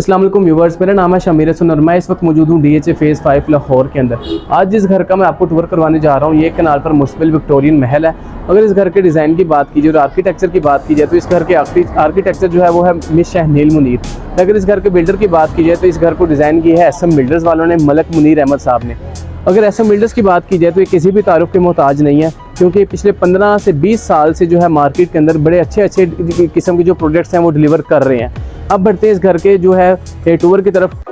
अस्सलाम वालेकुम व्यूवर्स, मेरा नाम है शमीर हसन और मैं इस वक्त मौजूद हूँ DHA फेज़ 5 लाहौर के अंदर। आज जिस घर का मैं आपको टूर करवाने जा रहा हूँ ये कनाल पर मुश्तमिल विक्टोरियन महल है। अगर इस घर के डिज़ाइन की बात की जाए और आर्किटेक्चर की बात की जाए तो इस घर के आर्किटेक्चर जो है वो है मिस शहनील मुनीर। अगर इस घर के बिल्डर की बात की जाए तो इस घर को डिज़ाइन की है SM बिल्डर्स वालों ने, मलक मुनीर अहमद साहब ने। अगर SM बिल्डर्स की बात की जाए तो ये किसी भी तारुफ के मोहताज नहीं है, क्योंकि पिछले 15 से 20 साल से जो है मार्केट के अंदर बड़े अच्छे किस्म के जो प्रोडक्ट्स हैं वो डिलीवर कर रहे हैं। अब बढ़ते हैं इस घर के जो है टूर की तरफ।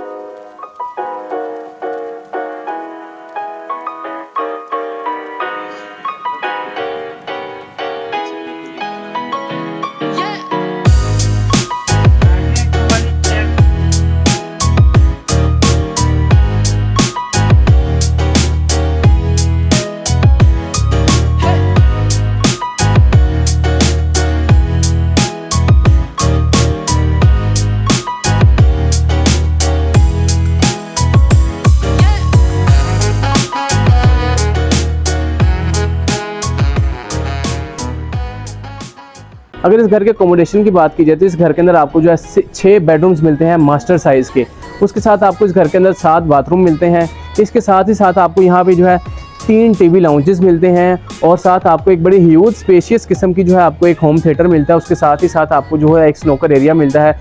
अगर इस घर के अकोमोडेशन की बात की जाए तो इस घर के अंदर आपको जो है 6 बेडरूम्स मिलते हैं मास्टर साइज़ के। उसके साथ आपको इस घर के अंदर 7 बाथरूम मिलते हैं। इसके साथ ही साथ आपको यहाँ पे जो है 3 TV लाउंजेस मिलते हैं और साथ आपको एक बड़ी ह्यूज स्पेशियस किस्म की जो है आपको एक होम थिएटर मिलता है। उसके साथ ही साथ आपको जो है एक स्नोकर एरिया मिलता है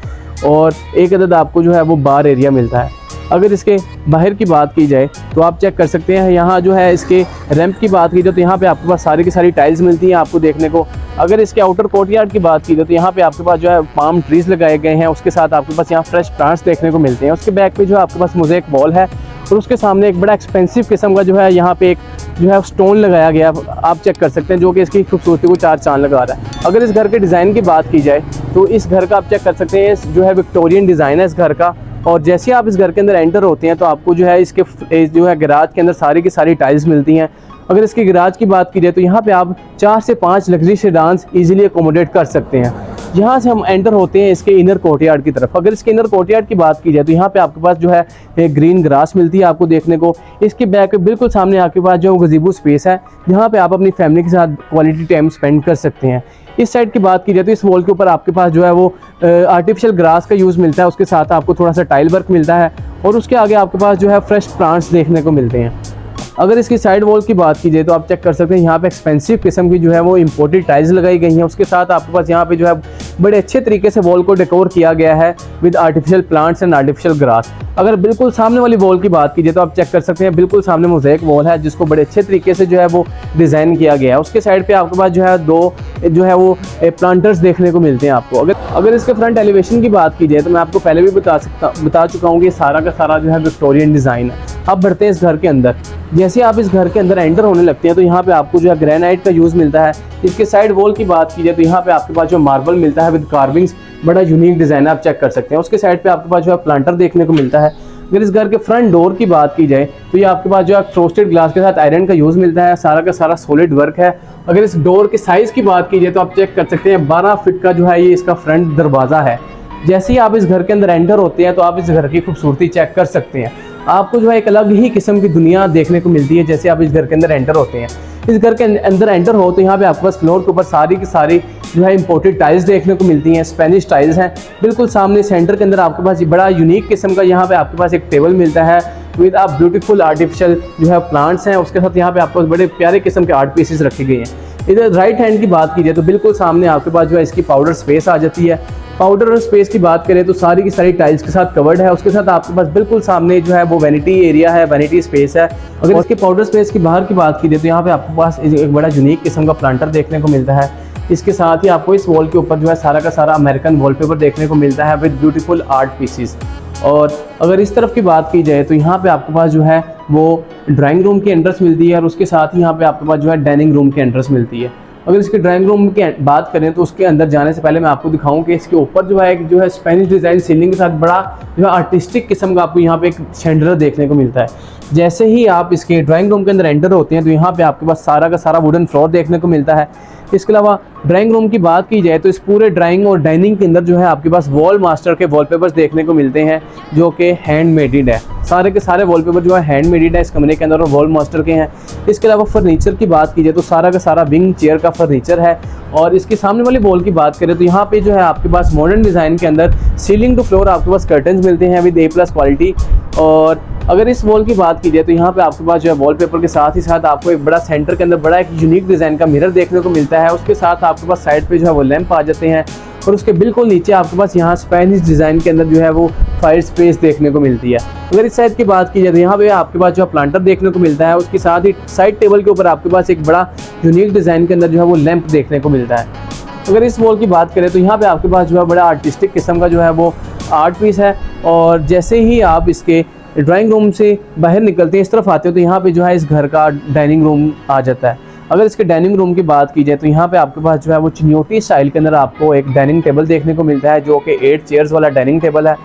और एक अदद आपको जो है वो बार एरिया मिलता है। अगर इसके बाहर की बात की जाए तो आप चेक कर सकते हैं, यहाँ जो है इसके रैंप की बात की जाए तो यहाँ पे आपके पास सारी की सारी टाइल्स मिलती हैं आपको देखने को। अगर इसके आउटर कोर्टयार्ड की बात की जाए तो यहाँ पे आपके पास जो है पाम ट्रीज लगाए गए हैं। उसके साथ आपके पास यहाँ फ्रेश प्लांट्स देखने को मिलते हैं। उसके बैक पे जो है आपके पास मोज़ेक वॉल है और उसके सामने एक बड़ा एक्सपेंसिव किस्म का जो है यहाँ पे एक जो है स्टोन लगाया गया, आप चेक कर सकते हैं, जो कि इसकी खूबसूरती को 4 चांद लगा रहा है। अगर इस घर के डिज़ाइन की बात की जाए तो इस घर का आप चेक कर सकते हैं, जो है विक्टोरियन डिज़ाइन है इस घर का। और जैसे आप इस घर के अंदर एंटर होते हैं तो आपको जो है इसके जो है गैराज के अंदर सारी की सारी टाइल्स मिलती हैं। अगर इसकी गैराज की बात की जाए तो यहाँ पे आप 4 से 5 लग्जरी सेडान्स इजीली अकोमोडेट कर सकते हैं। यहाँ से हम एंटर होते हैं इसके इनर कोर्टयार्ड की तरफ। अगर इसके इनर कोर्टयार्ड की बात की जाए तो यहाँ पे आपके पास जो है एक ग्रीन ग्रास मिलती है आपको देखने को। इसके बैक पे बिल्कुल सामने आपके पास जो गज़ीबो स्पेस है, जहाँ पे आप अपनी फैमिली के साथ क्वालिटी टाइम स्पेंड कर सकते हैं। इस साइड की बात की जाए तो इस वॉल के ऊपर आपके पास जो है वो आर्टिफिशियल ग्रास का यूज़ मिलता है। उसके साथ आपको थोड़ा सा टाइल वर्क मिलता है और उसके आगे आपके पास जो है फ्रेश प्लांट्स देखने को मिलते हैं। अगर इसकी साइड वॉल की बात की जाए तो आप चेक कर सकते हैं, यहाँ पे एक्सपेंसिव किस्म की जो है वो इंपोर्टेड टाइल्स लगाई गई हैं। उसके साथ आपके पास यहाँ पे जो है बड़े अच्छे तरीके से वॉल को डेकोर किया गया है with artificial plants and artificial grass. अगर बिल्कुल सामने वाली वॉल की बात की जाए तो आप चेक कर सकते हैं, बिल्कुल सामने मोज़ेक वॉल है जिसको बड़े अच्छे तरीके से जो है वो डिज़ाइन किया गया है। उसके साइड पे आपके पास जो है 2 जो है वो प्लांटर्स देखने को मिलते हैं आपको। अगर इसके फ्रंट एलिवेशन की बात की जाए तो मैं आपको पहले भी बता चुका हूँ कि सारा का सारा जो है विक्टोरियन डिज़ाइन है। अब बढ़ते हैं इस घर के अंदर। जैसे आप इस घर के अंदर एंटर होने लगते हैं तो यहाँ पे आपको जो है ग्रेनाइट का यूज़ मिलता है। इसके साइड वॉल की बात की जाए तो यहाँ पे आपके पास जो मार्बल मिलता है विद कार्विंग्स, बड़ा यूनिक डिज़ाइन आप चेक कर सकते हैं। उसके साइड पे आपके पास जो है प्लांटर देखने को मिलता है। अगर इस घर के फ्रंट डोर की बात की जाए तो ये आपके पास जो है फ्रोस्टेड ग्लास के साथ आयरन का यूज़ मिलता है। सारा का सारा सॉलिड वर्क है। अगर इस डोर के साइज़ की बात की जाए तो आप चेक कर सकते हैं 12 फीट का जो है ये इसका फ्रंट दरवाज़ा है। जैसे ही आप इस घर के अंदर एंटर होते हैं तो आप इस घर की खूबसूरती चेक कर सकते हैं। आपको जो है एक अलग ही किस्म की दुनिया देखने को मिलती है जैसे आप इस घर के अंदर एंटर होते हैं। इस घर के अंदर एंटर हो तो यहाँ पे आपके पास फ्लोर के ऊपर सारी की सारी जो है इंपोर्टेड टाइल्स देखने को मिलती हैं, स्पेनिश टाइल्स हैं। बिल्कुल सामने सेंटर के अंदर आपके पास बड़ा यूनिक किस्म का यहाँ पे आपके पास एक टेबल मिलता है विद आप ब्यूटीफुल आर्टिफिशियल जो है प्लांट्स हैं। उसके साथ यहाँ पे आपको बड़े प्यारे किस्म के आर्ट पीसेस रखे गए हैं। इधर राइट हैंड की बात की जाए तो बिल्कुल सामने आपके पास जो है इसकी पाउडर स्पेस आ जाती है। पाउडर और स्पेस की बात करें तो सारी की सारी टाइल्स के साथ कवर्ड है। उसके साथ आपके पास बिल्कुल सामने जो है वो वैनिटी एरिया है, वैनिटी स्पेस है। अगर इसके पाउडर स्पेस की बाहर की बात की जाए तो यहाँ पे आपके पास एक बड़ा यूनिक किस्म का प्लांटर देखने को मिलता है। इसके साथ ही आपको इस वॉल के ऊपर जो है सारा का सारा अमेरिकन वॉलपेपर देखने को मिलता है विद ब्यूटीफुल आर्ट पीसीस। और अगर इस तरफ की बात की जाए तो यहाँ पे आपके पास जो है वो ड्राइंग रूम की एंट्रेंस मिलती है और उसके साथ ही यहाँ पे आपके पास जो है डाइनिंग रूम की एंट्रेंस मिलती है। अगर इसके ड्राइंग रूम की बात करें तो उसके अंदर जाने से पहले मैं आपको दिखाऊं कि इसके ऊपर जो है एक जो है स्पेनिश डिज़ाइन सीलिंग के साथ बड़ा जो है आर्टिस्टिक किस्म का आपको यहाँ पे एक शैंडलर देखने को मिलता है। जैसे ही आप इसके ड्राइंग रूम के अंदर एंटर होते हैं तो यहाँ पे आपके पास सारा का सारा वुडन फ्लोर देखने को मिलता है। इसके अलावा ड्राइंग रूम की बात की जाए तो इस पूरे ड्राइंग और डाइनिंग के अंदर जो है आपके पास वॉल मास्टर के वॉलपेपर्स देखने को मिलते हैं, जो कि हैंड मेडेड है। सारे के सारे वॉलपेपर जो है हैंड मेडेड है इस कमरे के अंदर और वॉल मास्टर के हैं। इसके अलावा फर्नीचर की बात की जाए तो सारा का सारा विंग चेयर का फर्नीचर है। और इसके सामने वाली वॉल की बात करें तो यहाँ पे जो है आपके पास मॉडर्न डिज़ाइन के अंदर सीलिंग टू फ्लोर आपके पास कर्टन्स मिलते हैं विद A+ क्वालिटी। और अगर इस वॉल की बात की जाए तो यहाँ पे आपके पास जो है वॉलपेपर के साथ ही साथ आपको एक बड़ा सेंटर के अंदर बड़ा एक यूनिक डिज़ाइन का मिरर देखने को मिलता है। उसके साथ आपके पास साइड पे जो है वो लैंप आ जाते हैं और उसके बिल्कुल नीचे आपके पास यहाँ स्पेनिश डिज़ाइन के अंदर जो है वो फायर स्पेस देखने को मिलती है। अगर इस साइड की बात की जाए तो यहाँ पे आपके पास जो है प्लांटर देखने को मिलता है। उसके साथ ही साइड टेबल के ऊपर आपके पास एक बड़ा यूनिक डिज़ाइन के अंदर जो है वो लैंप देखने को मिलता है। अगर इस वॉल की बात करें तो यहाँ पे आपके पास जो है बड़ा आर्टिस्टिक किस्म का जो है वो आर्ट पीस है। और जैसे ही आप इसके ड्राइंग रूम से बाहर निकलते हैं इस तरफ आते हो तो यहाँ पे जो है इस घर का डाइनिंग रूम आ जाता है। अगर इसके डाइनिंग रूम की बात की जाए तो यहाँ पे आपके पास जो है वो चिन्योटी स्टाइल के अंदर आपको एक डाइनिंग टेबल देखने को मिलता है, जो कि 8 चेयर्स वाला डाइनिंग टेबल है।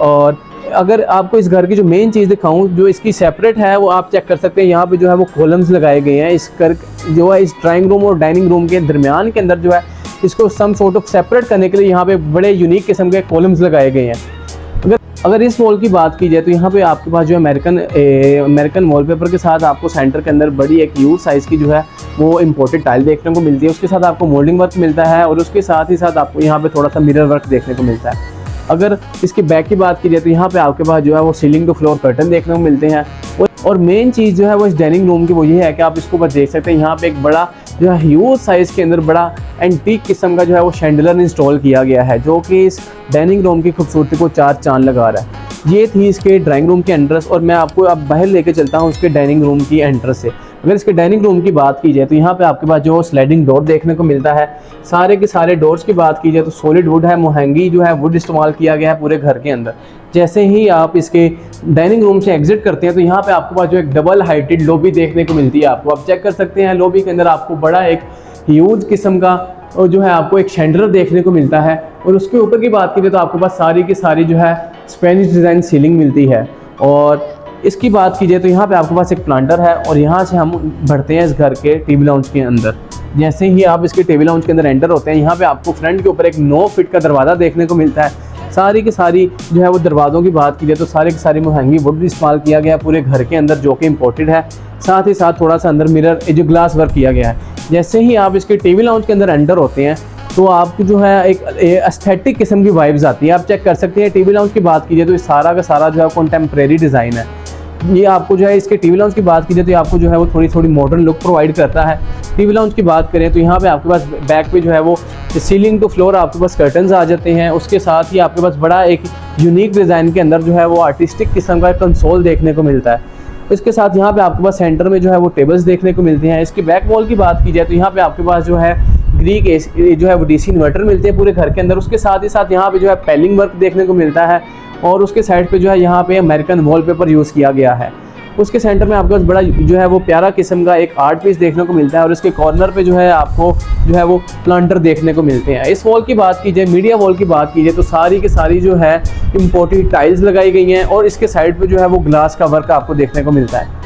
और अगर आपको इस घर की जो मेन चीज़ दिखाऊं जो इसकी सेपरेट है वो आप चेक कर सकते हैं। यहाँ पे जो है वो कॉलम्स लगाए गए हैं इस घर जो है इस ड्राइंग रूम और डाइनिंग रूम के दरमियान के अंदर जो है इसको सम सॉर्ट ऑफ सेपरेट करने के लिए यहाँ पे बड़े यूनिक किस्म के कॉलम्स लगाए गए हैं। अगर इस वॉल की बात की जाए तो यहाँ पे आपके पास जो है अमेरिकन वॉलपेपर के साथ आपको सेंटर के अंदर बड़ी एक ह्यूज साइज़ की जो है वो इम्पोर्टेड टाइल देखने को मिलती है। उसके साथ आपको मोल्डिंग वर्क मिलता है और उसके साथ ही साथ आपको यहाँ पे थोड़ा सा मिरर वर्क देखने को मिलता है। अगर इसकी बैक की बात की जाए तो यहाँ पे आपके पास जो है वो सीलिंग टू फ्लोर कर्टन देखने को मिलते हैं। और मेन चीज़ जो है वो इस डाइनिंग रूम की वो ये है कि आप इसको बस देख सकते हैं, यहाँ पे एक बड़ा जो है ह्यूज साइज़ के अंदर बड़ा एंटीक किस्म का जो है वो शैंडलर इंस्टॉल किया गया है, जो कि इस डाइनिंग रूम की खूबसूरती को 4 चांद लगा रहा है। ये थी इसके ड्राइंग रूम की एंट्रेंस और मैं आपको अब बाहर लेके चलता हूँ उसके डाइनिंग रूम की एंट्रेंस से। अगर इसके डाइनिंग रूम की बात की जाए तो यहाँ पे आपके पास जो स्लाइडिंग डोर देखने को मिलता है। सारे के सारे डोर्स की बात की जाए तो सॉलिड वुड है, मोहंगी जो है वुड इस्तेमाल किया गया है पूरे घर के अंदर। जैसे ही आप इसके डाइनिंग रूम से एग्जिट करते हैं तो यहाँ पे आपके पास जो एक डबल हाइटेड लॉबी देखने को मिलती है। आपको आप चेक कर सकते हैं लॉबी के अंदर आपको बड़ा एक ह्यूज किस्म का और जो है आपको एक शैंडलर देखने को मिलता है। और उसके ऊपर की बात की जाए तो आपके पास सारी की सारी जो है स्पेनिश डिज़ाइन सीलिंग मिलती है। और इसकी बात की जाए तो यहाँ पे आपके पास एक प्लांटर है और यहाँ से हम बढ़ते हैं इस घर के टीवी लाउंज के अंदर। जैसे ही आप इसके टीवी लाउंज के अंदर एंटर होते हैं यहाँ पे आपको फ्रंट के ऊपर एक 9 फीट का दरवाज़ा देखने को मिलता है। सारी की सारी जो है वो दरवाज़ों की बात की जाए तो सारे की सारी महंगी वुड इस्तेमाल किया गया है पूरे घर के अंदर, जो कि इम्पोर्टेड है। साथ ही साथ थोड़ा सा अंदर मिरर जो ग्लास वर्क किया गया है। जैसे ही आप इसके टीवी लाउंज के अंदर एंटर होते हैं तो आपको जो है एक एस्थेटिक किस्म की वाइब्स आती है। आप चेक कर सकते हैं टीवी लाउंज की बात की जाए तो ये सारा का सारा जो है कंटेम्प्रेरी डिज़ाइन है। ये आपको जो है इसके टीवी लाउंज की बात की जाए तो आपको जो है वो थोड़ी थोड़ी मॉडर्न लुक प्रोवाइड करता है। टीवी लाउंज की बात करें तो यहाँ पे आपके पास बैक पे जो है वो सीलिंग टू फ्लोर आपके पास कर्टन्स आ जाते हैं। उसके साथ ही आपके पास बड़ा एक यूनिक डिज़ाइन के अंदर जो है वो आर्टिस्टिक किस्म का कंसोल देखने को मिलता है। इसके साथ यहाँ पे आपके पास सेंटर में जो है वो टेबल्स देखने को मिलते हैं। इसकी बैक वॉल की बात की जाए तो यहाँ पे आपके पास जो है ग्रीक जो है वो DC इन्वर्टर मिलते हैं पूरे घर के अंदर। उसके साथ ही साथ यहाँ पे जो है पेलिंग वर्क देखने को मिलता है और उसके साइड पे जो है यहाँ पे अमेरिकन वॉलपेपर यूज़ किया गया है। उसके सेंटर में आपके पास बड़ा जो है वो प्यारा किस्म का एक आर्ट पीस देखने को मिलता है और इसके कॉर्नर पे जो है आपको जो है वो प्लांटर देखने को मिलते हैं। इस वॉल की बात की जाए, मीडिया वॉल की बात की जाए तो सारी की सारी जो है इम्पोर्टेड टाइल्स लगाई गई हैं और इसके साइड पे जो है वो ग्लास का वर्क आपको देखने को मिलता है।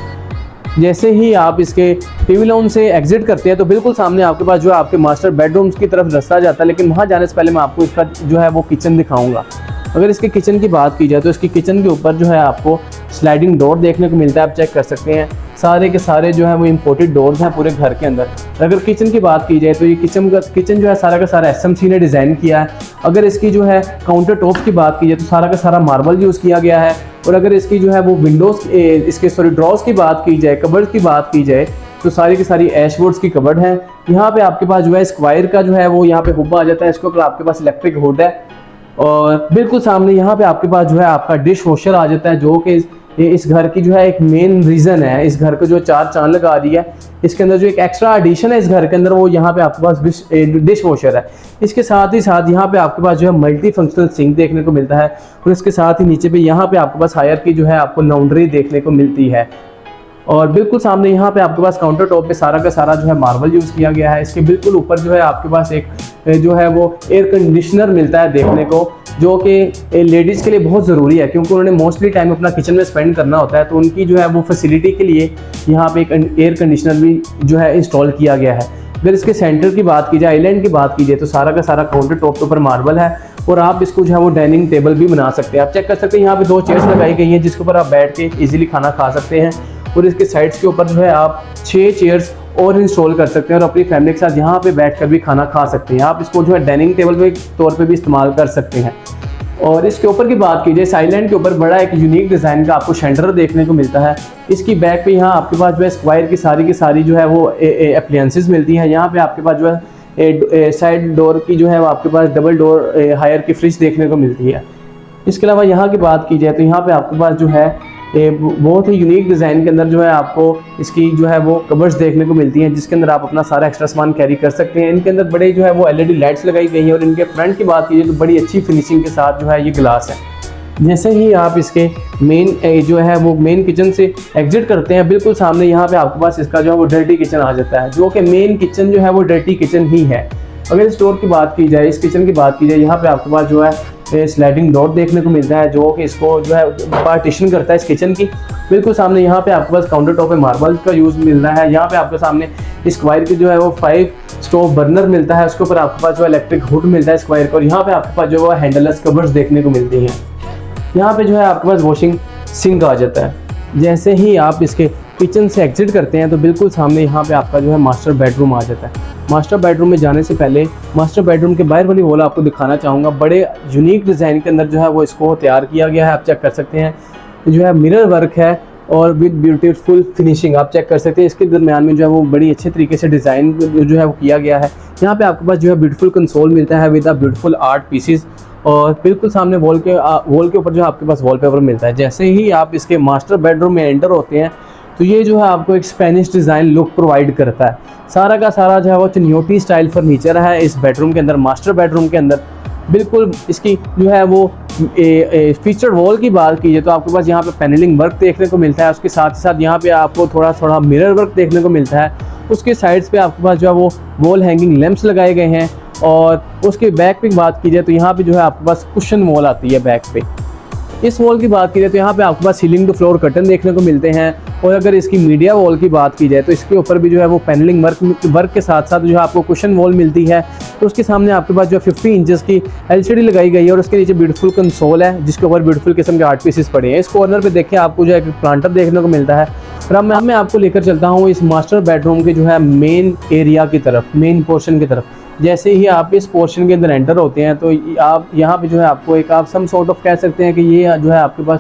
जैसे ही आप इसके टीवी लाउंज से एग्जिट करते हैं तो बिल्कुल सामने आपके पास जो है आपके मास्टर बेडरूम्स की तरफ रास्ता जाता है, लेकिन वहाँ जाने से पहले मैं आपको इसका जो है वो किचन दिखाऊंगा। अगर इसके किचन की बात की जाए तो इसकी किचन के ऊपर जो है आपको स्लाइडिंग डोर देखने को मिलता है। आप चेक कर सकते हैं सारे के सारे जो है वो इम्पोर्टेड डोर्स हैं पूरे घर के अंदर। अगर किचन की बात की जाए तो ये किचन जो है सारा का सारा SMC ने डिज़ाइन किया है। अगर इसकी जो है काउंटर टॉप की बात की जाए तो सारा का सारा मार्बल यूज़ किया गया है। और अगर इसकी जो है वो विंडोज़ इसके ड्रॉर्स की बात की जाए, कबर्ड की बात की जाए तो सारी की सारी ऐशवुड्स की कबर्ड है। यहाँ पे आपके पास जो है स्क्वायर का जो है वो यहाँ पे हुब्बा आ जाता है, इसके ऊपर आपके पास इलेक्ट्रिक हुड है। और बिल्कुल सामने यहाँ पे आपके पास जो है आपका डिश वॉशर आ जाता है, जो कि इस घर की जो है एक मेन रीज़न है। इस घर को जो 4 चांद लगा रही है, इसके अंदर जो एक एक्स्ट्रा एडिशन है इस घर के अंदर वो यहाँ पे आपके पास डिश वॉशर है। इसके साथ ही साथ यहाँ पे आपके पास जो है मल्टी फंक्शनल सिंक देखने को मिलता है और इसके साथ ही नीचे पे यहाँ पे आपके पास हायर की जो है आपको लॉन्ड्री देखने को मिलती है। और बिल्कुल सामने यहाँ पे आपके पास काउंटर टॉप पे सारा का सारा जो है मार्बल यूज़ किया गया है। इसके बिल्कुल ऊपर जो है आपके पास एक जो है वो एयर कंडीशनर मिलता है देखने को, जो कि लेडीज़ के लिए बहुत ज़रूरी है क्योंकि उन्होंने मोस्टली टाइम अपना किचन में स्पेंड करना होता है। तो उनकी जो है वो फैसिलिटी के लिए यहाँ पे एक एयर कंडीशनर भी जो है इंस्टॉल किया गया है। अगर इसके सेंटर की बात की जाए, आइलैंड की बात की जाए, तो सारा का सारा काउंटर टॉप के ऊपर मार्बल है और आप इसको जो है वो डाइनिंग टेबल भी बना सकते हैं। आप चेक कर सकते हैं यहाँ पे 2 चेयर्स लगाई गई हैं जिसके ऊपर आप बैठ के इजीली खाना खा सकते हैं और इसके साइड्स के ऊपर जो है आप 6 चेयर्स और इंस्टॉल कर सकते हैं और अपनी फैमिली के साथ यहाँ पे बैठकर भी खाना खा सकते हैं। आप इसको जो है डाइनिंग टेबल के तौर पे भी इस्तेमाल कर सकते हैं। और इसके ऊपर की बात की जाए, इस आइलैंड के ऊपर बड़ा एक यूनिक डिज़ाइन का आपको शेल्डर देखने को मिलता है। इसकी बैक पे यहाँ आपके पास जो है स्क्वायर की सारी जो है वो अप्लायंसेस मिलती हैं। यहाँ पे आपके पास जो है साइड डोर की जो है वो आपके पास डबल डोर हायर की फ्रिज देखने को मिलती है। इसके अलावा यहाँ की बात की जाए तो यहाँ पे आपके पास जो है बहुत ही यूनिक डिज़ाइन के अंदर जो है आपको इसकी जो है वो कवर्स देखने को मिलती हैं जिसके अंदर आप अपना सारा एक्स्ट्रा सामान कैरी कर सकते हैं। इनके अंदर बड़े जो है वो LED लाइट्स लगाई गई हैं और इनके फ्रंट की बात कीजिए तो बड़ी अच्छी फिनिशिंग के साथ जो है ये ग्लास है। जैसे ही आप इसके मेन जो है वो मेन किचन से एग्जिट करते हैं, बिल्कुल सामने यहाँ पे आपके पास इसका जो है वो डर्टी किचन आ जाता है, जो कि मेन किचन जो है वो डर्टी किचन ही है। अगर इस डोर की बात की जाए, इस किचन की बात की जाए, यहाँ पे आपके पास जो है स्लाइडिंग डोर देखने को मिलता है जो कि इसको जो है पार्टीशन करता है इस किचन की। बिल्कुल सामने यहाँ पे आपके पास काउंटर टॉप पे मार्बल का यूज़ मिल रहा है। यहाँ पे आपके सामने स्क्वायर की जो है वो 5 स्टोव बर्नर मिलता है, उसके ऊपर आपके पास जो इलेक्ट्रिक हुड मिलता है स्क्वायर का और यहाँ पे आपके पास जो है हैंडललेस कवर्स देखने को मिलती हैं। यहाँ पे जो है आपके पास वॉशिंग सिंक आ जाता है। जैसे ही आप इसके किचन से एग्जिट करते हैं तो बिल्कुल सामने यहाँ पे आपका जो है मास्टर बेडरूम आ जाता है। मास्टर बेडरूम में जाने से पहले मास्टर बेडरूम के बाहर वाली वॉल आपको दिखाना चाहूँगा। बड़े यूनिक डिज़ाइन के अंदर जो है वो इसको तैयार किया गया है। आप चेक कर सकते हैं जो है मिरर वर्क है और विद ब्यूटीफुल फिनिशिंग आप चेक कर सकते हैं। इसके दरमियान में जो है वो बड़ी अच्छे तरीके से डिज़ाइन जो है वो किया गया है। यहाँ पे आपके पास जो है ब्यूटीफुल कंसोल मिलता है with a beautiful art pieces और बिल्कुल सामने वॉल के ऊपर जो आपके पास वॉलपेपर मिलता है। जैसे ही आप इसके मास्टर बेडरूम में एंटर होते हैं तो ये जो है आपको एक स्पेनिश डिज़ाइन लुक प्रोवाइड करता है। सारा का सारा जो है वो चिन्योटी स्टाइल फर्नीचर है इस बेडरूम के अंदर। मास्टर बेडरूम के अंदर बिल्कुल इसकी जो है वो फीचर वॉल की बात कीजिए तो आपके पास यहाँ पे पैनलिंग वर्क देखने को मिलता है। उसके साथ ही साथ यहाँ पे आपको थोड़ा मिरर वर्क देखने को मिलता है। उसके साइड्स पे आपके पास जो है वो वॉल हैंगिंग लैंप्स लगाए गए हैं और उसके बैक पे बात की जाए तो यहाँ पे जो है आपके पास कुशन वॉल आती है बैक पे। इस वॉल की बात की जाए तो यहाँ पे आपके पास सीलिंग टू फ्लोर कर्टन देखने को मिलते हैं और अगर इसकी मीडिया वॉल की बात की जाए तो इसके ऊपर भी जो है वो पैनलिंग वर्क के साथ साथ जो है आपको कुशन वॉल मिलती है। तो उसके सामने आपके पास जो 50 इंचेस की LCD लगाई गई है और उसके नीचे ब्यूटीफुल कंसोल है जिसके ऊपर ब्यूटीफुल किस्म के आर्ट पीसेस पड़े हैं। इस कॉर्नर पे देखिए आपको जो है एक प्लांटर देखने को मिलता है। और अब मैं आपको लेकर चलता हूँ इस मास्टर बेडरूम के जो है मेन एरिया की तरफ, मेन पोर्शन की तरफ। जैसे ही आप इस पोर्शन के अंदर एंटर होते हैं तो आप यहाँ पे जो है आपको एक आप सम सॉर्ट ऑफ कह सकते हैं कि ये जो है आपके पास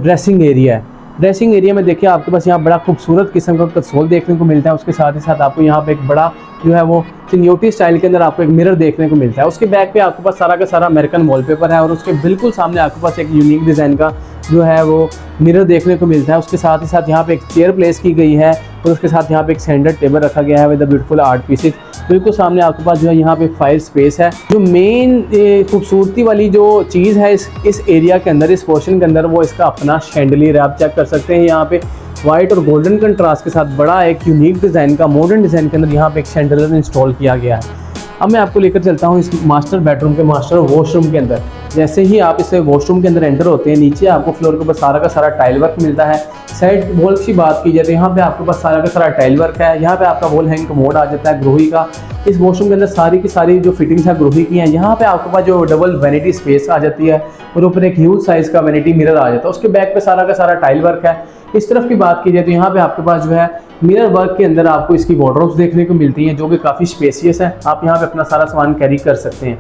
ड्रेसिंग एरिया है। ड्रेसिंग एरिया में देखिए आपके पास यहाँ बड़ा खूबसूरत किस्म का कंसोल देखने को मिलता है। उसके साथ ही साथ आपको यहाँ पे एक बड़ा जो है वो चिन्योटी स्टाइल के अंदर आपको एक मिरर देखने को मिलता है। उसके बैक पे आपके पास सारा का सारा अमेरिकन वॉलपेपर है और उसके बिल्कुल सामने आपके पास एक यूनिक डिज़ाइन का जो है वो मिरर देखने को मिलता है। उसके साथ ही साथ यहाँ पे एक चेयर प्लेस की गई है और उसके साथ यहाँ पे एक सेंटर टेबल रखा गया है with the beautiful art pieces. बिल्कुल सामने आपके पास जो है यहाँ पे फाइल स्पेस है। जो मेन खूबसूरती वाली जो चीज़ है इस एरिया के अंदर, इस पोर्शन के अंदर, वो इसका अपना शैंडलियर है। आप चेक कर सकते हैं यहाँ पे वाइट और गोल्डन कंट्रास्ट के साथ बड़ा एक यूनिक डिज़ाइन का मॉडर्न डिज़ाइन के अंदर यहाँ पे एक शैंडलियर इंस्टॉल किया गया है। अब मैं आपको लेकर चलता हूँ इस मास्टर बेडरूम के मास्टर वॉशरूम के अंदर। जैसे ही आप इस वॉशरूम के अंदर एंटर होते हैं, नीचे आपको फ्लोर के ऊपर सारा का सारा टाइल वर्क मिलता है। साइड वॉल की बात की जाए तो यहाँ पे आपके पास सारा का सारा टाइल वर्क है। यहाँ पे आपका वॉल हैंग कमोड आ जाता है ग्रोही का। इस वॉशरूम के अंदर सारी की सारी जो फिटिंग्स है ग्रोही की हैं। यहाँ पे आपके पास जो डबल वैनिटी स्पेस आ जाती है और ऊपर एक ह्यूज साइज़ का वैनिटी मिरर आ जाता है। उसके बैक पे सारा का सारा टाइल वर्क है। इस तरफ की बात की जाए तो यहाँ पे आपके पास जो है मिरर वर्क के अंदर आपको इसकी वार्डरोब्स देखने को मिलती हैं जो कि काफ़ी स्पेसियस है। आप यहाँ पे अपना सारा सामान कैरी कर सकते हैं।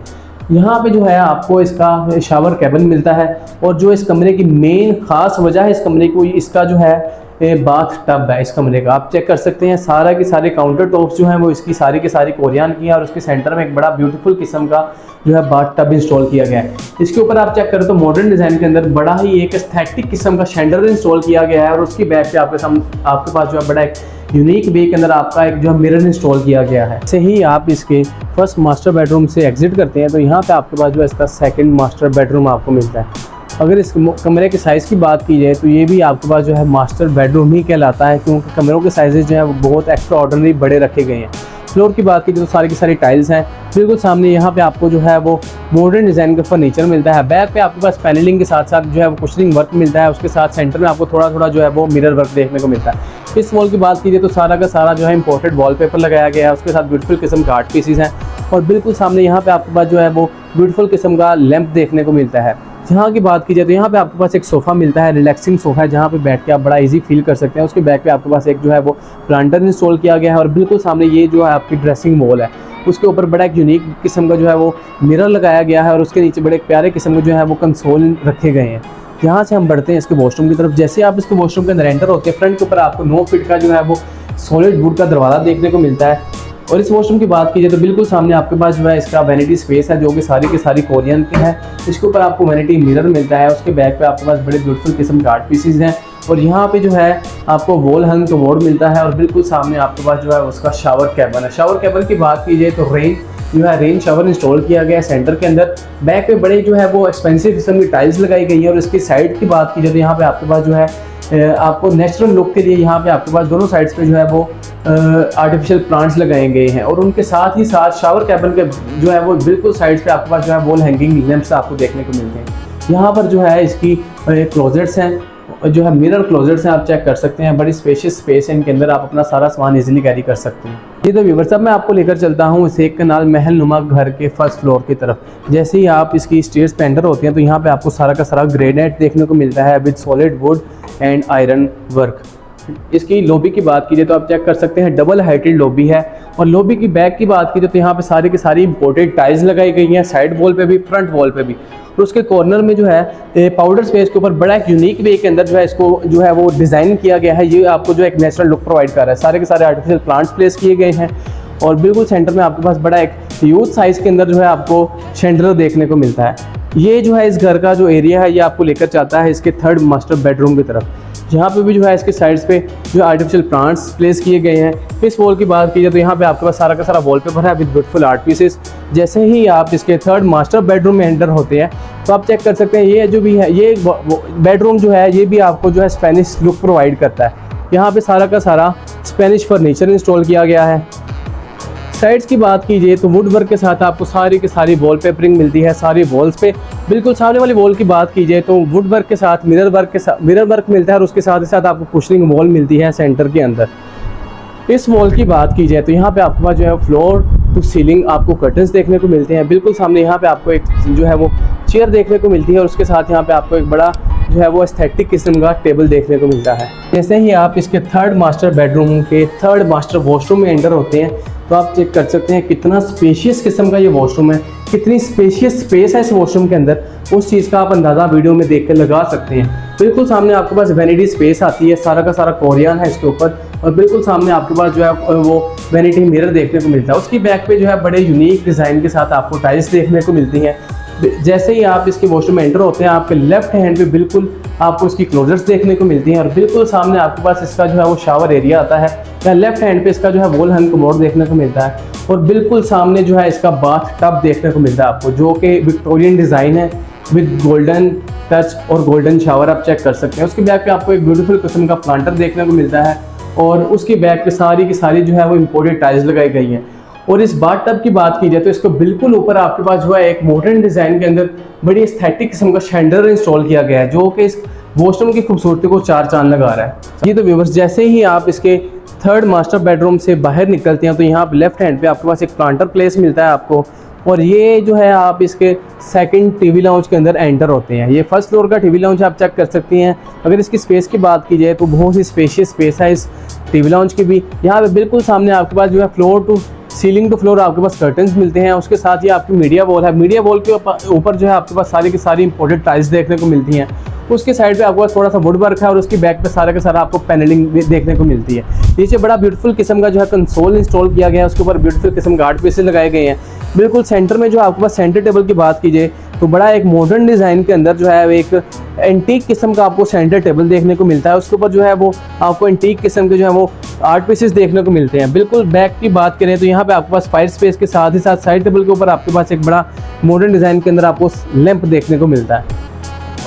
यहाँ पे जो है आपको इसका शावर कैबिन मिलता है और जो इस कमरे की मेन खास वजह है इस कमरे को, इसका जो है बाथ टब है इस कमरे का। आप चेक कर सकते हैं सारा के सारे काउंटर टॉप्स जो हैं वो इसकी सारी की सारी कोरियान की है और उसके सेंटर में एक बड़ा ब्यूटीफुल किस्म का जो है बाथ टब इंस्टॉल किया गया है। इसके ऊपर आप चेक करें तो मॉडर्न डिज़ाइन के अंदर बड़ा ही एक एस्थेटिक किस्म का शैंडलियर इंस्टॉल किया गया है और उसकी बैक पे आपके पास जो है बड़ा एक यूनिक वे के अंदर आपका एक जो है मिरर इंस्टॉल किया गया है। ऐसे ही आप इसके फर्स्ट मास्टर बेडरूम से एग्जिट करते हैं तो यहाँ पे आपके पास जो है इसका सेकंड मास्टर बेडरूम आपको मिलता है। अगर इस कमरे के साइज़ की बात की जाए तो ये भी आपके पास जो है मास्टर बेडरूम ही कहलाता है क्योंकि कमरों के साइजेज जो है वो बहुत एक्स्ट्रा ऑर्डिनरी बड़े रखे गए हैं। फ्लोर की बात की तो सारी की सारी टाइल्स हैं। बिल्कुल सामने यहाँ पे आपको जो है वो मॉडर्न डिज़ाइन का फर्नीचर मिलता है। बैक पे आपके पास पैनलिंग के साथ साथ जो है वो कुशनिंग वर्क मिलता है। उसके साथ सेंटर में आपको थोड़ा थोड़ा जो है वो मिरर वर्क देखने को मिलता है। इस वॉल की बात कीजिए तो सारा का सारा जो है इंपोर्टेड वॉलपेपर लगाया गया है। उसके साथ ब्यूटीफुल किस्म का आर्ट पीसीज हैं और बिल्कुल सामने यहाँ पे आपके पास जो है वो ब्यूटीफुल किस्म का लैंप देखने को मिलता है। यहाँ की बात की जाए तो यहाँ पे आपके पास एक सोफ़ा मिलता है, रिलैक्सिंग सोफ़ा है जहाँ पे बैठ के आप बड़ा इजी फील कर सकते हैं। उसके बैक पे आपके पास एक जो है वो प्लांटर इंस्टॉल किया गया है और बिल्कुल सामने ये जो है आपकी ड्रेसिंग वॉल है, उसके ऊपर बड़ा एक यूनिक किस्म का जो है वो मिरर लगाया गया है और उसके नीचे बड़े प्यारे किस्म के जो है वो कंसोल रखे गए हैं। यहाँ से हम बढ़ते हैं इसके वॉशरूम की तरफ। जैसे आप इसके वॉशरूम के अंदर एंटर होते हैं, फ्रंट के ऊपर आपको 9 फीट का जो है वो सॉलिड वुड का दरवाज़ा देखने को मिलता है। और इस वॉशरूम की बात कीजिए तो बिल्कुल सामने आपके पास जो है इसका वैनिटी स्पेस है जो कि सारी की सारी कोरियन के हैं। इसके ऊपर आपको वैनिटी मिरर मिलता है। उसके बैक पे आपके पास बड़े ब्यूटीफुल किस्म के आर्ट पीसीज हैं और यहाँ पे जो है आपको वॉल हंग कमोड मिलता है और बिल्कुल सामने आपके पास जो है उसका शावर कैबिन है। शावर कैबिन की बात कीजिए तो रेन शावर इंस्टॉल किया गया है सेंटर के अंदर। बैक पे बड़े जो है वो एक्सपेंसिव किस्म की टाइल्स लगाई गई है और इसकी साइड की बात कीजिए तो यहाँ पे आपके पास जो है आपको नेचुरल लुक के लिए यहाँ पे आपके पास दोनों साइड्स पे जो है वो आर्टिफिशियल प्लांट्स लगाए गए हैं और उनके साथ ही साथ शावर कैबिन के जो है वो बिल्कुल साइड्स पे आपके पास जो है वॉल हैंगिंग लैंप्स आपको देखने को मिलते हैं। यहाँ पर जो है इसकी क्लोजेट्स हैं, जो है मिरर क्लोजेट्स हैं, आप चेक कर सकते हैं। बड़ी स्पेशियस स्पेस है, इनके अंदर आप अपना सारा सामान इजीली कैरी कर सकते हैं। ये तो व्यूअर्स, अब मैं आपको लेकर चलता हूँ इस एक कनाल महल नुमा घर के फर्स्ट फ्लोर की तरफ। जैसे ही आप इसकी स्टेयर्स पे एंटर होते हैं तो यहाँ पे आपको सारा का सारा ग्रेनाइट देखने को मिलता है with solid wood and iron work. इसकी लॉबी की बात कीजिए तो आप चेक कर सकते हैं डबल हाइटेड लॉबी है और लॉबी की बैक की बात कीजिए तो यहाँ पे सारी की सारी इंपोर्टेड टाइल्स लगाई गई हैं, साइड वॉल पे भी, फ्रंट वॉल पे भी। तो उसके कॉर्नर में जो है पाउडर स्पेस के ऊपर बड़ा एक यूनिक वे के अंदर जो है इसको जो है वो डिज़ाइन किया गया है। ये आपको जो एक नेचुरल लुक प्रोवाइड कर रहा है। सारे के सारे आर्टिफिशियल प्लांट्स प्लेस किए गए हैं और बिल्कुल सेंटर में आपके पास बड़ा एक यूथ साइज़ के अंदर जो है आपको शैंडलर देखने को मिलता है। ये जो है इस घर का जो एरिया है ये आपको लेकर जाता है इसके थर्ड मास्टर बेडरूम की तरफ। यहाँ पे भी जो है इसके साइड्स पे जो आर्टिफिशियल प्लांट्स प्लेस किए गए हैं। इस वॉल की बात की जाए तो यहाँ पे आपके पास सारा का सारा वॉलपेपर है विद ब्यूटीफुल आर्ट पीसेस। जैसे ही आप इसके थर्ड मास्टर बेडरूम में एंटर होते हैं तो आप चेक कर सकते हैं ये जो भी है ये बेडरूम जो है ये भी आपको जो है स्पेनिश लुक प्रोवाइड करता है। यहाँ पे सारा का सारा स्पेनिश फर्नीचर इंस्टॉल किया गया है। साइड्स की बात कीजिए तो वुड वर्क के साथ आपको सारी की सारी वॉलपेपरिंग मिलती है सारी वॉल्स पे। बिल्कुल सामने वाली वॉल की बात कीजिए तो वुड वर्क के साथ मिरर वर्क मिलता है और उसके साथ ही साथ आपको कुशनिंग वॉल मिलती है सेंटर के अंदर। इस वॉल की बात की जाए तो यहाँ पे आपके पास जो है फ्लोर टू सीलिंग आपको कर्टन्स देखने को मिलते हैं। बिल्कुल सामने यहाँ पे आपको एक जो है वो चेयर देखने को मिलती है और उसके साथ यहाँ पे आपको एक बड़ा जो है वो एस्थेटिक किस्म का टेबल देखने को मिलता है। जैसे ही आप इसके थर्ड मास्टर बेडरूम के थर्ड मास्टर वॉशरूम में एंटर होते हैं तो आप चेक कर सकते हैं कितना स्पेशियस किस्म का ये वॉशरूम है, कितनी स्पेशियस स्पेस है इस वॉशरूम के अंदर। उस चीज़ का आप अंदाज़ा वीडियो में देख कर लगा सकते हैं। बिल्कुल सामने आपके पास वैनिटी स्पेस आती है, सारा का सारा कोरियन है इसके ऊपर और बिल्कुल सामने आपके पास जो है वो वैनिटी मिरर देखने को मिलता है। उसकी बैक पे जो है बड़े यूनिक डिज़ाइन के साथ आपको टाइल्स देखने को मिलती हैं। जैसे ही आप इसके वॉशरूम में एंटर होते हैं आपके लेफ्ट हैंड पे बिल्कुल आपको इसकी क्लोजर्स देखने को मिलती हैं और बिल्कुल सामने आपके पास इसका जो है वो शावर एरिया आता है। या लेफ्ट हैंड पे इसका जो है वॉल हंग कमोड देखने को मिलता है और बिल्कुल सामने जो है इसका बाथ टब देखने को मिलता है आपको, जो कि विक्टोरियन डिज़ाइन है विद गोल्डन टच और गोल्डन शावर आप चेक कर सकते हैं। उसकी बैक पे आपको एक ब्यूटीफुल किस्म का प्लांटर देखने को मिलता है और उसकी बैक पे सारी की सारी जो है वो इम्पोर्टेड टाइल्स लगाई गई हैं। और इस बाथ टब की बात की जाए तो इसको बिल्कुल ऊपर आपके पास जो है एक मॉडर्न डिज़ाइन के अंदर बड़ी एस्थेटिक किस्म का शैंडलर इंस्टॉल किया गया है जो कि इस वॉशरूम की खूबसूरती को चार चांद लगा रहा है। ये तो व्यूअर्स, जैसे ही आप इसके थर्ड मास्टर बेडरूम से बाहर निकलते हैं तो यहाँ पे लेफ्ट हैंड पे आपके पास एक प्लांटर प्लेस मिलता है आपको और ये जो है आप इसके सेकंड टीवी लाउंज के अंदर एंटर होते हैं। ये फर्स्ट फ्लोर का टीवी लाउंज आप चेक कर सकती हैं। अगर इसकी स्पेस की बात की जाए तो बहुत ही स्पेशियस स्पेस है इस टीवी लाउंज की भी। यहाँ पे बिल्कुल सामने आपके पास जो है floor to ceiling to floor आपके पास कर्टन्स मिलते हैं। उसके साथ ही आपकी मीडिया वॉल है। मीडिया वॉल के ऊपर जो है आपके पास सारी की सारी इंपोर्टेड टाइल्स देखने को मिलती हैं। उसके साइड पे आपके पास थोड़ा सा वुड वर्क है और उसकी बैक पे सारा का सारा आपको पैनलिंग देखने को मिलती है। नीचे बड़ा ब्यूटीफुल किस्म का जो है कंसोल इंस्टॉल किया गया है, उसके ऊपर ब्यूटीफुल किस्म के आर्ट पीसेस लगाए गए हैं। बिल्कुल सेंटर में जो आपके पास सेंटर टेबल की बात कीजिए तो बड़ा एक मॉडर्न डिज़ाइन के अंदर जो है एक एंटीक किस्म का आपको सेंटर टेबल देखने को मिलता है। उसके ऊपर जो है वो आपको एंटीक किस्म के जो है वो आर्ट पीसेस देखने को मिलते हैं। बिल्कुल बैक की बात करें तो यहाँ पे आपके पास फायर स्पेस के साथ ही साथ साइड टेबल के ऊपर आपके पास एक बड़ा मॉडर्न डिज़ाइन के अंदर आपको लैंप देखने को मिलता है।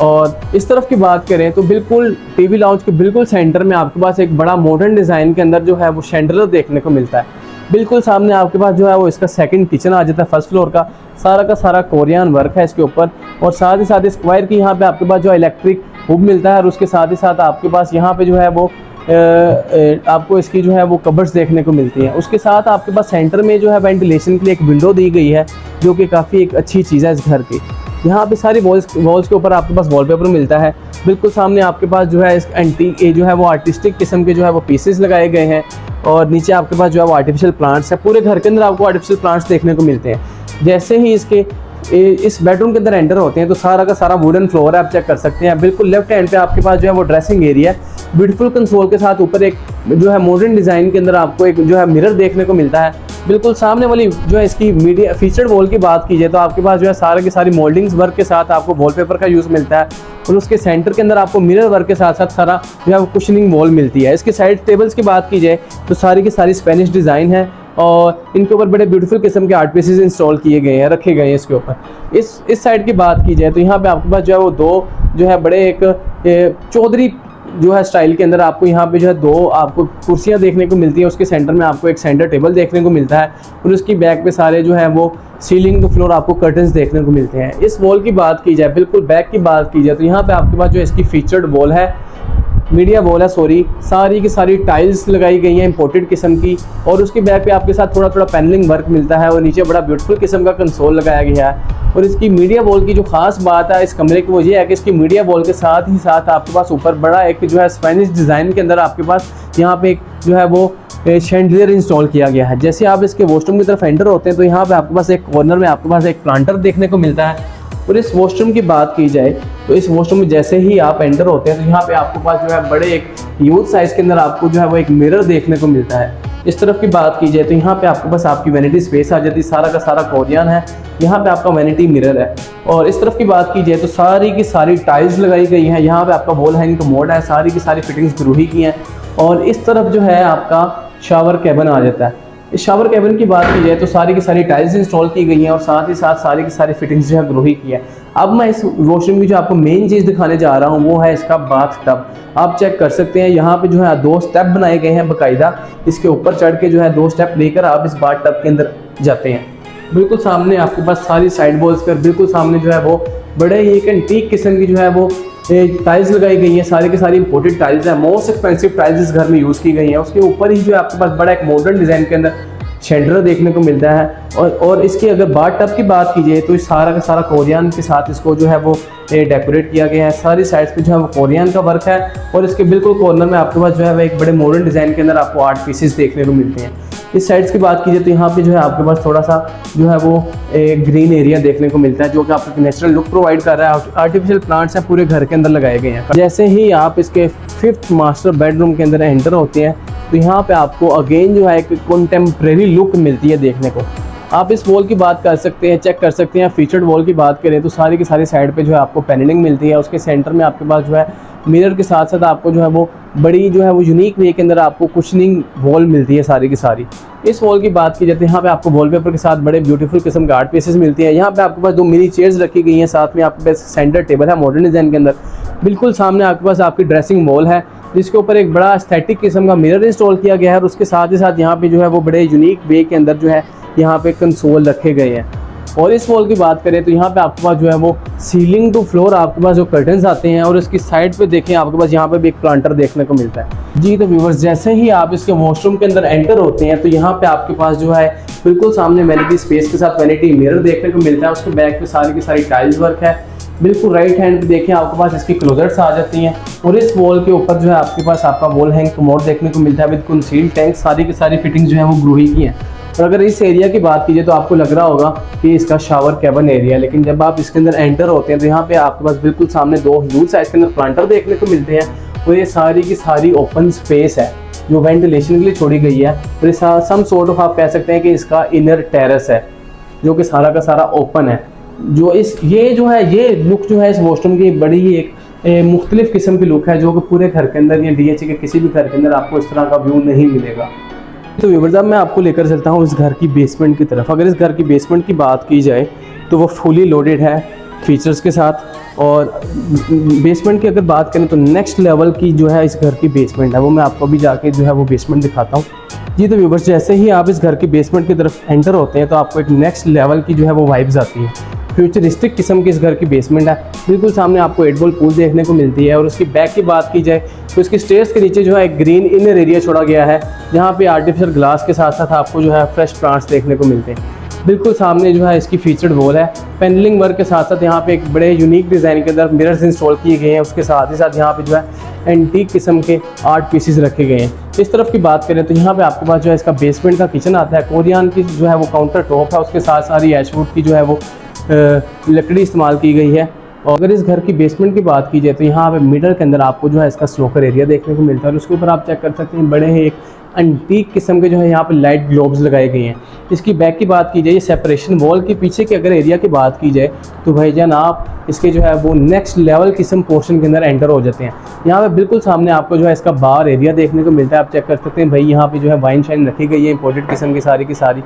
और इस तरफ की बात करें तो बिल्कुल टीवी लाउंज के बिल्कुल सेंटर में आपके पास एक बड़ा मॉडर्न डिज़ाइन के अंदर जो है वो शैंडलर देखने को मिलता है। बिल्कुल सामने आपके पास जो है वो इसका सेकंड किचन आ जाता है फर्स्ट फ्लोर का सारा कोरियन वर्क है इसके ऊपर। और साथ ही साथ स्क्वायर की यहाँ पे आपके पास जो इलेक्ट्रिक हुब मिलता है, और उसके साथ ही साथ आपके पास यहाँ पे जो है वो आपको इसकी जो है वो कबर्ड्स देखने को मिलती हैं। उसके साथ आपके पास सेंटर में जो है वेंटिलेशन के लिए एक विंडो दी गई है, जो कि काफ़ी एक अच्छी चीज़ है इस घर की। यहाँ पे सारी वॉल्स के ऊपर आपके पास वॉलपेपर मिलता है। बिल्कुल सामने आपके पास जो है इस एंटीक जो है वो आर्टिस्टिक किस्म के जो है वो पीसेस लगाए गए हैं, और नीचे आपके पास जो है वो आर्टिफिशियल प्लांट्स है। पूरे घर के अंदर आपको आर्टिफिशियल प्लांट्स देखने को मिलते हैं। जैसे ही इस बेडरूम के अंदर एंटर होते हैं तो सारा का सारा वुडन फ्लोर है, आप चेक कर सकते हैं। बिल्कुल लेफ्ट हैंड पे आपके पास जो है वो ड्रेसिंग एरिया है, ब्यूटीफुल कंसोल के साथ ऊपर एक जो है मॉडर्न डिज़ाइन के अंदर आपको एक जो है मिरर देखने को मिलता है। बिल्कुल सामने वाली जो है इसकी मीडिया फीचर्ड वॉल की बात की जाए तो आपके पास जो है सारे की सारी मोल्डिंग्स वर्क के साथ आपको वॉलपेपर का यूज़ मिलता है, और उसके सेंटर के अंदर आपको मिरर वर्क के साथ साथ सारा जो है वो कुशनिंग वॉल मिलती है। इसके साइड टेबल्स की बात की जाए तो सारी की सारी स्पेनिश डिज़ाइन है, और इनके ऊपर बड़े ब्यूटीफुल किस्म के आर्ट पीसेस इंस्टॉल किए गए हैं, रखे गए हैं इसके ऊपर। इस साइड की बात की जाए तो यहाँ पे आपके पास जो है वो दो जो है बड़े एक चौधरी जो है स्टाइल के अंदर आपको यहाँ पे जो है दो आपको कुर्सियाँ देखने को मिलती हैं। उसके सेंटर में आपको एक सेंटर टेबल देखने को मिलता है, और उसकी बैक पे सारे जो है वो सीलिंग टू फ्लोर आपको कर्टन्स देखने को मिलते हैं। इस वॉल की बात की जाए, बिल्कुल बैक की बात की जाए तो यहाँ पे आपके पास जो इसकी फीचर्ड वॉल है, मीडिया वॉल है सॉरी, सारी की सारी टाइल्स लगाई गई हैं इंपोर्टेड किस्म की, और उसके बैक पे आपके साथ थोड़ा थोड़ा पैनलिंग वर्क मिलता है, और नीचे बड़ा ब्यूटीफुल किस्म का कंसोल लगाया गया है। और इसकी मीडिया वॉल की जो खास बात है इस कमरे की वो ये है कि इसकी मीडिया वॉल के साथ ही साथ आपके पास ऊपर बड़ा एक जो है स्पेनिश डिज़ाइन के अंदर आपके पास यहाँ पे एक जो है वो शैंडलियर इंस्टॉल किया गया है। जैसे आप इसके वॉशरूम की तरफ एंटर होते हैं तो यहाँ पे आपके पास एक कॉर्नर में आपके पास एक प्लांटर देखने को मिलता है। और इस वॉशरूम की बात की जाए तो इस वॉशरूम में जैसे ही आप एंटर होते हैं तो यहाँ पे आपके पास जो है बड़े एक ह्यूज साइज़ के अंदर आपको जो है वो एक मिरर देखने को मिलता है। इस तरफ की बात की जाए तो यहाँ पे आपके पास आपकी वैनिटी स्पेस आ जाती है, सारा का सारा कोरियन है, यहाँ पे आपका वैनिटी मिरर है। और इस तरफ की बात की जाए तो सारी की सारी टाइल्स लगाई गई हैं, यहाँ पे आपका वॉल हैंगिंग कमोड है, सारी की सारी फिटिंग्स ग्रूही की हैं। और इस तरफ जो है आपका शावर कैबिन आ जाता है। इस शावर कैबिन की बात की जाए तो सारी की सारी टाइल्स इंस्टॉल की गई हैं, और साथ ही साथ सारी की सारी फिटिंग्स जो है ग्रूही की है। अब मैं इस वॉशरूम की जो आपको मेन चीज़ दिखाने जा रहा हूँ वो है इसका बाथ टब। आप चेक कर सकते हैं यहाँ पे जो है दो स्टेप बनाए गए हैं बाकायदा, इसके ऊपर चढ़ के जो है दो स्टेप लेकर आप इस बाथ टब के अंदर जाते हैं। बिल्कुल सामने आपके पास सारी साइड वॉल्स पर बिल्कुल सामने जो है वो बड़े ही एक एंटीक किस्म की जो है वो टाइल्स लगाई गई हैं, सारी की सारी इंपोर्टेड टाइल्स हैं, मोस्ट एक्सपेंसिव टाइल्स इस घर में यूज़ की गई हैं। उसके ऊपर ही जो है आपके पास बड़ा एक मॉडर्न डिज़ाइन के अंदर शेल्डर देखने को मिलता है। और इसकी अगर बाथ टब की बात की जाए तो इस सारा का सारा कोरियन के साथ इसको जो है वो डेकोरेट किया गया है, सारी साइड्स पे जो है वो कोरियन का वर्क है। और इसके बिल्कुल कॉर्नर में आपके पास जो है वो एक बड़े मॉडर्न डिज़ाइन के अंदर आपको आर्ट पीसेस देखने को मिलते हैं। इस साइड्स की बात की जाए तो यहाँ पे जो है आपके पास थोड़ा सा जो है वो ग्रीन एरिया देखने को मिलता है, जो कि आपको नेचुरल लुक प्रोवाइड कर रहा है। आर्टिफिशियल प्लांट्स हैं पूरे घर के अंदर लगाए गए हैं। जैसे ही आप इसके 5th मास्टर बेडरूम के अंदर एंटर होते हैं तो यहाँ पे आपको अगेन जो है एक कंटेम्प्रेरी लुक मिलती है देखने को। आप इस वॉल की बात कर सकते हैं, चेक कर सकते हैं। फीचर्ड वॉल की बात करें तो सारी की सारी साइड पे जो है आपको पैनलिंग मिलती है। उसके सेंटर में आपके पास जो है मिरर के साथ साथ आपको जो है वो बड़ी जो है वो यूनिक वे के अंदर आपको कुशनिंग वॉल मिलती है सारी की सारी। इस वॉल की बात की जाती है, यहाँ पे आपको वॉलपेपर के साथ बड़े ब्यूटीफुल किस्म के आर्ट पीसेस मिलती हैं। यहाँ पे आपके पास दो मिनी चेयर्स रखी गई हैं, साथ में आपके पास सेंटर टेबल है मॉडर्न डिज़ाइन के अंदर। बिल्कुल सामने आपके पास आपकी ड्रेसिंग वॉल है जिसके ऊपर एक बड़ा एस्थेटिक किस्म का मिरर इंस्टॉल किया गया है। और उसके साथ ही साथ यहाँ पे जो है वो बड़े यूनिक वे के अंदर जो है यहाँ पे कंसोल रखे गए हैं। और इस वॉल की बात करें तो यहाँ पे आपके पास जो है वो सीलिंग टू फ्लोर आपके पास जो कर्टन्स आते हैं, और इसकी साइड पे देखें आपके पास यहाँ पे भी एक प्लांटर देखने को मिलता है। जी तो व्यूअर्स, जैसे ही आप इसके वॉशरूम के अंदर एंटर होते हैं तो यहाँ पे आपके पास जो है बिल्कुल सामने वैनिटी स्पेस के साथ वैनिटी मिरर देखने को मिलता है। उसके बैक पे सारी की सारी टाइल्स वर्क है। बिल्कुल राइट हैंड पे देखें आपके पास इसकी क्लोजेट्स आ जाती हैं। और इस वॉल के ऊपर जो है आपके पास आपका वॉल हैंग कमोड देखने को मिलता है विद कंसील टैंक। सारी की सारी फिटिंग जो है वो ग्रूही की हैं। और अगर इस एरिया की बात कीजिए तो आपको लग रहा होगा कि इसका शावर कैबिन एरिया, लेकिन जब आप इसके अंदर एंटर होते हैं तो यहाँ पे आपके पास बिल्कुल सामने दो ह्यूज साइज के अंदर प्लांटर देखने को मिलते हैं। और ये सारी की सारी ओपन स्पेस है जो वेंटिलेशन के लिए छोड़ी गई है। और इस सम सॉर्ट ऑफ आप कह सकते हैं कि इसका इनर टेरेस है जो कि सारा का सारा ओपन है। जो इस ये लुक जो है इस वॉशरूम की बड़ी ही एक मुख्तलिफ किस्म की लुक है, जो कि पूरे घर के अंदर या DHA के किसी भी घर के अंदर आपको इस तरह का व्यू नहीं मिलेगा। तो व्यूअर्स, अब मैं आपको लेकर चलता हूँ इस घर की बेसमेंट की तरफ। अगर इस घर की बेसमेंट की बात की जाए तो वो फुली लोडेड है फीचर्स के साथ। और बेसमेंट की अगर बात करें तो नेक्स्ट लेवल की जो है इस घर की बेसमेंट है, वो मैं आपको अभी जाके जो है वो बेसमेंट दिखाता हूँ। जी तो व्यूवर्स, जैसे ही आप इस घर के बेसमेंट की तरफ एंटर होते हैं तो आपको एक नेक्स्ट लेवल की जो है वो वाइब्स आती है। फ्यूचरिस्टिक किस्म की इस घर की बेसमेंट है। बिल्कुल सामने आपको 8 बॉल पूल देखने को मिलती है और उसकी बैक की बात की जाए तो इसकी स्टेयर्स के नीचे जो है एक ग्रीन इनर एरिया छोड़ा गया है, जहाँ पे आर्टिफिशियल ग्लास के साथ साथ आपको जो है फ्रेश प्लांट्स देखने को मिलते हैं। बिल्कुल सामने जो है इसकी फीचर्ड वॉल है। पैनलिंग वर्क के साथ साथ यहाँ पे एक बड़े यूनिक डिज़ाइन के अंदर मिरर्स इंस्टॉल किए गए हैं। उसके साथ ही साथ यहाँ पे जो है एंटीक किस्म के आर्ट पीसेस रखे गए हैं। इस तरफ की बात करें तो यहाँ पे आपके पास जो है इसका बेसमेंट का किचन आता है। कोरियन की जो है वो काउंटर टॉप है, उसके साथ सारी एशवुड की जो है वो लकड़ी इस्तेमाल की गई है। और अगर इस घर की बेसमेंट की बात की जाए तो यहाँ पे मिडल के अंदर आपको जो है इसका स्नोकर एरिया देखने को मिलता है और उसके ऊपर आप चेक कर सकते हैं बड़े ही एक एंटीक किस्म के जो है यहाँ पे लाइट ग्लोब्स लगाए गए हैं। इसकी बैक की बात की जाए, सेपरेशन वॉल के पीछे के अगर एरिया की बात की जाए तो भाईजान आप इसके जो है वो नेक्स्ट लेवल किस्म पोर्शन के अंदर एंटर हो जाते हैं। यहाँ पे बिल्कुल सामने आपको जो है इसका बार एरिया देखने को मिलता है। आप चेक कर सकते हैं भाई, यहाँ पे जो है वाइन शाइन रखी गई है इंपोर्टेड किस्म की सारी।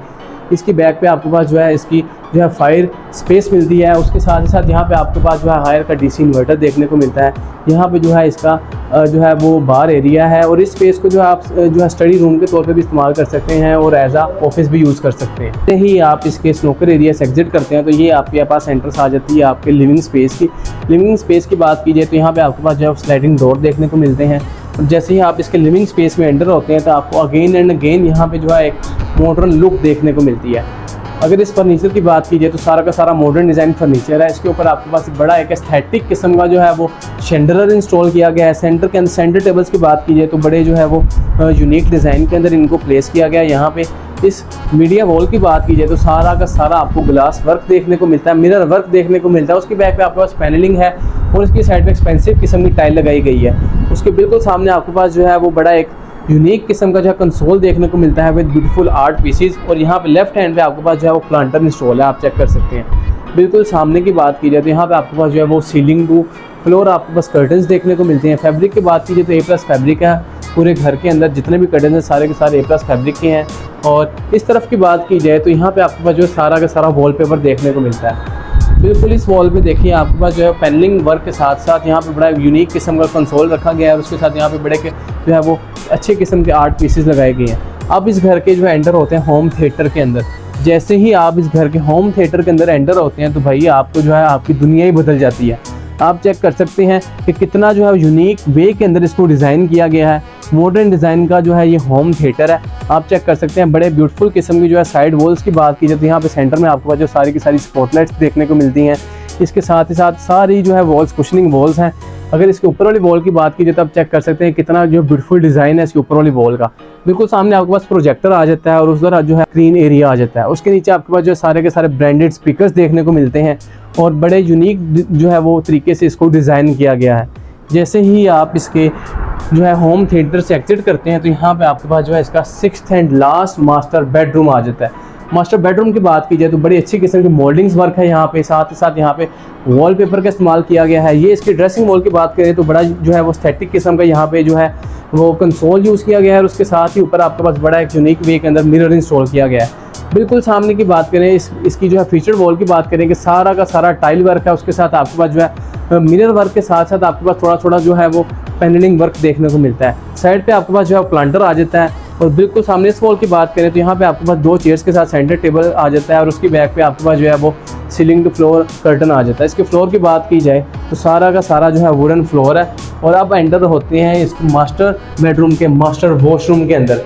इसकी बैक पे आपके पास जो है इसकी जो है फायर स्पेस मिलती है। उसके साथ ही साथ यहाँ पे आपके पास जो है हायर का डीसी इन्वर्टर देखने को मिलता है। यहाँ पे जो है इसका जो है वो बार एरिया है और इस स्पेस को जो है आप जो है स्टडी रूम के तौर पे भी इस्तेमाल कर सकते हैं और एज आ ऑफिस भी यूज़ कर सकते हैं। जैसे ही आप इसके स्नोकर एरिया से एग्जिट करते हैं तो ये आपके पास एंट्रेंस आ जाती है आपके लिविंग स्पेस की। लिविंग स्पेस की बात की जाए तो यहाँ पे आपके पास जो है स्लाइडिंग डोर देखने को मिलते हैं। और जैसे ही आप इसके लिविंग स्पेस में एंटर होते हैं तो आपको अगेन एंड अगेन यहाँ पे जो है एक मॉडर्न लुक देखने को मिलती है। अगर इस फर्नीचर की बात की जाए तो सारा का सारा मॉडर्न डिज़ाइन फर्नीचर है। इसके ऊपर आपके पास बड़ा एक एस्थेटिक किस्म का जो है वो शेंडलर इंस्टॉल किया गया है। सेंटर के अंदर सेंटर टेबल्स की बात की जाए तो बड़े जो है वो यूनिक डिज़ाइन के अंदर इनको प्लेस किया गया है। यहाँ पे इस मीडिया वॉल की बात की जाए तो सारा का सारा आपको ग्लास वर्क देखने को मिलता है, मिरर वर्क देखने को मिलता है। उसकी बैक पे आपके पास पैनलिंग है और इसकी साइड पे एक्सपेंसिव किस्म की टाइल लगाई गई है। उसके बिल्कुल सामने आपके पास जो है वो बड़ा एक यूनिक किस्म का जो है कंसोल देखने को मिलता है विद ब्यूटीफुल आर्ट पीसेस। और यहाँ पे लेफ्ट हैंड पे आपके पास जो है वो प्लांटर इंस्टॉल है, आप चेक कर सकते हैं। बिल्कुल सामने की बात की जाए तो यहाँ पे आपके पास जो है वो सीलिंग टू फ्लोर आपके पास कर्टन्स देखने को मिलते हैं। फैब्रिक की बात की जाए तो A+ फैब्रिक है। पूरे घर के अंदर जितने भी कर्टन हैं सारे के सारे A+ फैब्रिक के हैं। और इस तरफ की बात की जाए तो यहाँ पे आपके पास जो सारा का सारा वॉलपेपर देखने को मिलता है। बिल्कुल इस वॉल पे देखिए आपके पास जो है पैनलिंग वर्क के साथ साथ यहाँ पे बड़ा यूनिक किस्म का कंसोल रखा गया है और उसके साथ यहाँ पे बड़े के जो है वो अच्छे किस्म के आर्ट पीसेस लगाए गए हैं। अब इस घर के जो है एंटर होते हैं होम थिएटर के अंदर। जैसे ही आप इस घर के होम थिएटर के अंदर एंटर होते हैं तो भाई आपको जो है आपकी दुनिया ही बदल जाती है। आप चेक कर सकते हैं कि कितना जो है यूनिक वे के अंदर इसको डिज़ाइन किया गया है। मॉडर्न डिज़ाइन का जो है ये होम थिएटर है। आप चेक कर सकते हैं बड़े ब्यूटीफुल किस्म की जो है साइड वॉल्स की बात की जाए तो यहाँ पे सेंटर में आपके पास जो सारी की सारी स्पॉटलाइट्स देखने को मिलती हैं। इसके साथ ही साथ सारी जो है वॉल्स कुशनिंग वॉल्स हैं। अगर इसके ऊपर वाली वॉल की बात की जाए तो आप चेक कर सकते हैं कितना जो ब्यूटीफुल डिज़ाइन है इसके ऊपर वाली वॉल का। बिल्कुल सामने आपके पास प्रोजेक्टर आ जाता है और उस तरह जो है स्क्रीन एरिया आ जाता है। उसके नीचे आपके पास जो सारे के सारे ब्रांडेड स्पीकर्स देखने को मिलते हैं और बड़े यूनिक जो है वो तरीके से इसको डिज़ाइन किया गया है। जैसे ही आप इसके जो है होम थिएटर से एग्जिट करते हैं तो यहाँ पे आपके पास जो है इसका 6th and last master bedroom आ जाता है। मास्टर बेडरूम की बात की जाए तो बड़ी अच्छी किस्म की मोल्डिंग्स वर्क है यहाँ पे, साथ ही साथ यहाँ पे वॉलपेपर का इस्तेमाल किया गया है। ये इसकी ड्रेसिंग वॉल की बात करें तो बड़ा जो है वो एस्थेटिक किस्म का यहाँ पे जो है वो कंसोल यूज़ किया गया है और उसके साथ ही ऊपर आपके पास बड़ा एक यूनिक वे के अंदर मिरर इंस्टॉल किया गया है। बिल्कुल सामने की बात करें इसकी जो है फीचर वॉल की बात करें कि सारा का सारा टाइल वर्क है। उसके साथ आपके पास जो है मिरर वर्क के साथ साथ आपके पास थोड़ा थोड़ा जो है वो पैनलिंग वर्क देखने को मिलता है। साइड पे आपके पास जो है प्लांटर आ जाता है और बिल्कुल सामने इस वॉल की बात करें तो यहाँ पे आपके पास 2 चेयर्स के साथ सेंटर टेबल आ जाता है और उसकी बैक पे आपके पास जो है वो सीलिंग टू फ्लोर कर्टन आ जाता है। इसके फ्लोर की बात की जाए तो सारा का सारा जो है वुडन फ्लोर है। और अब एंटर होते हैं इस मास्टर बेडरूम के मास्टर वॉशरूम के अंदर।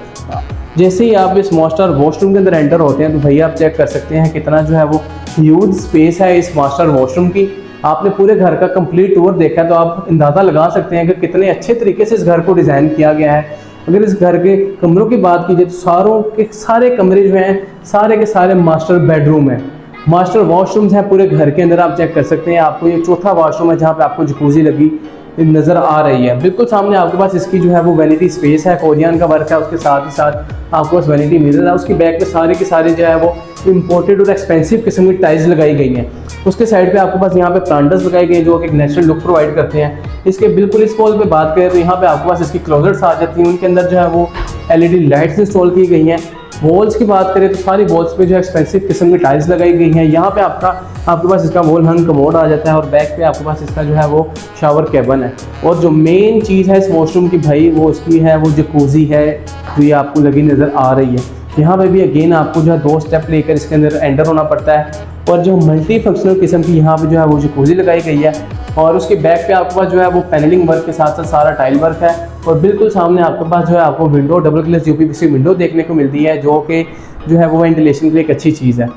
जैसे ही आप इस मास्टर वॉशरूम के अंदर एंटर होते हैं तो भैया आप चेक कर सकते हैं कितना जो है वो ह्यूज स्पेस है इस मास्टर वॉशरूम की। आपने पूरे घर का कंप्लीट टूर देखा तो आप अंदाज़ा लगा सकते हैं कि कितने अच्छे तरीके से इस घर को डिज़ाइन किया गया है। अगर इस घर के कमरों की बात की जाए तो सारों के सारे कमरे जो हैं सारे के सारे मास्टर बेडरूम हैं। मास्टर वॉशरूम्स हैं पूरे घर के अंदर। आप चेक कर सकते हैं आपको ये 4था वॉशरूम है जहाँ पे आपको जकूज़ी लगी नज़र आ रही है। बिल्कुल सामने आपके पास इसकी जो है वो वैनिटी स्पेस है, कोरियन का वर्क है। उसके साथ ही साथ आपके पास वैनिटी मिरर है। उसकी बैक पे सारे के सारे जो है वो इम्पोर्टेड और एक्सपेंसिव किस्म की टाइल्स लगाई गई हैं। उसके साइड पे आपके पास यहाँ पे प्लांटर्स लगाए गए हैं जो एक नेचुरल लुक प्रोवाइड करते हैं। इसके बिल्कुल इस वॉल पे बात करें तो यहाँ पे आपके पास इसकी क्लोजेट्स आ जाती हैं, उनके अंदर जो है वो LED लाइट्स इंस्टॉल की गई हैं। वॉल्स की बात करें तो सारी वॉल्स पे जो एक्सपेंसिव किस्म की टाइल्स लगाई गई हैं। यहाँ पे आपके पास इसका वॉल हंग कमोड आ जाता है और बैक पे आपके पास इसका जो है वो शावर कैबिन है। और जो मेन चीज़ है इस वॉशरूम की भाई वो उसकी है वो जकूज़ी है जो ये आपको लगी नज़र आ रही है। यहाँ पे भी अगेन आपको जो है 2 स्टेप लेकर इसके अंदर एंटर होना पड़ता है। और जो मल्टी फंक्शनल किस्म की यहाँ पे जो है वो जकूज़ी लगाई गई है और उसके बैक पे आपके पास जो है वो पैनलिंग वर्क के साथ साथ सारा टाइल वर्क है। और बिल्कुल सामने आपके पास जो है आपको विंडो डबल ग्लेज़ यूपीवीसी विंडो देखने को मिलती है जो कि जो है वो वेंटिलेशन के लिए एक अच्छी चीज़ है।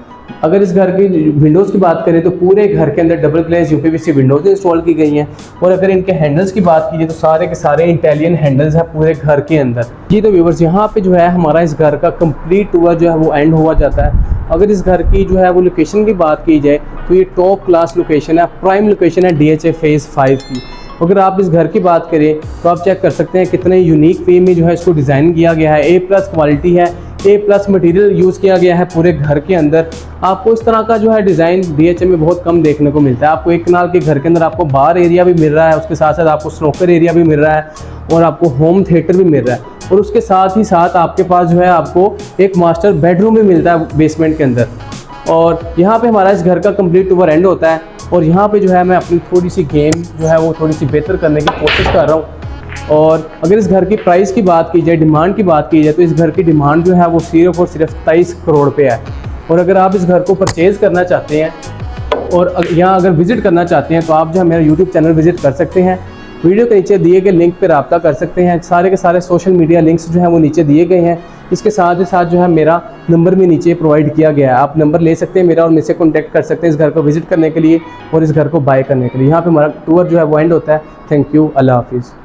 अगर इस घर की विंडोज़ की बात करें तो पूरे घर के अंदर डबल ग्लेज़ यूपीवीसी विंडोज़ इंस्टॉल की गई हैं। और अगर इनके हैंडल्स की बात कीजिए तो सारे के सारे इटालियन हैंडल्स हैं पूरे घर के अंदर। जी तो व्यूअर्स यहाँ पे जो है हमारा इस घर का कंप्लीट टूर जो है वो एंड हुआ जाता है। अगर इस घर की जो है वो लोकेशन की बात की जाए तो ये टॉप क्लास लोकेशन है, प्राइम लोकेशन है DHA फेज़ 5 की। अगर आप इस घर की बात करें तो आप चेक कर सकते हैं कितने यूनिक वे में जो है इसको डिज़ाइन किया गया है। A+ क्वालिटी है, A+ मटेरियल यूज़ किया गया है पूरे घर के अंदर। आपको इस तरह का जो है डिज़ाइन DHA में बहुत कम देखने को मिलता है। आपको एक कनाल के घर के अंदर आपको बार एरिया भी मिल रहा है, उसके साथ साथ आपको स्नोकर एरिया भी मिल रहा है और आपको होम थिएटर भी मिल रहा है। और उसके साथ ही साथ आपके पास जो है आपको एक मास्टर बेडरूम भी मिलता है बेसमेंट के अंदर। और यहाँ पे हमारा इस घर का कंप्लीट टूर एंड होता है। और यहाँ पे जो है मैं अपनी थोड़ी सी गेम जो है वो थोड़ी सी बेहतर करने की कोशिश कर रहा हूँ। और अगर इस घर की प्राइस की बात की जाए, डिमांड की बात की जाए तो इस घर की डिमांड जो है वो सिर्फ और सिर्फ 23 करोड़ पे है। और अगर आप इस घर को परचेज़ करना चाहते हैं और यहाँ अगर विज़िट करना चाहते हैं तो आप जो है मेरा यूट्यूब चैनल विज़िट कर सकते हैं। वीडियो के नीचे दिए गए लिंक पर रब्ता कर सकते हैं। सारे के सारे सोशल मीडिया लिंक्स जो हैं वो नीचे दिए गए हैं। इसके साथ ही साथ जो है मेरा नंबर भी नीचे प्रोवाइड किया गया है। आप नंबर ले सकते हैं मेरा और मुझसे कॉन्टैक्ट कर सकते हैं इस घर को विज़िट करने के लिए और इस घर को बाय करने के लिए। यहाँ पे हमारा टूर जो है वो एंड होता है। थैंक यू, अल्लाह हाफिज़।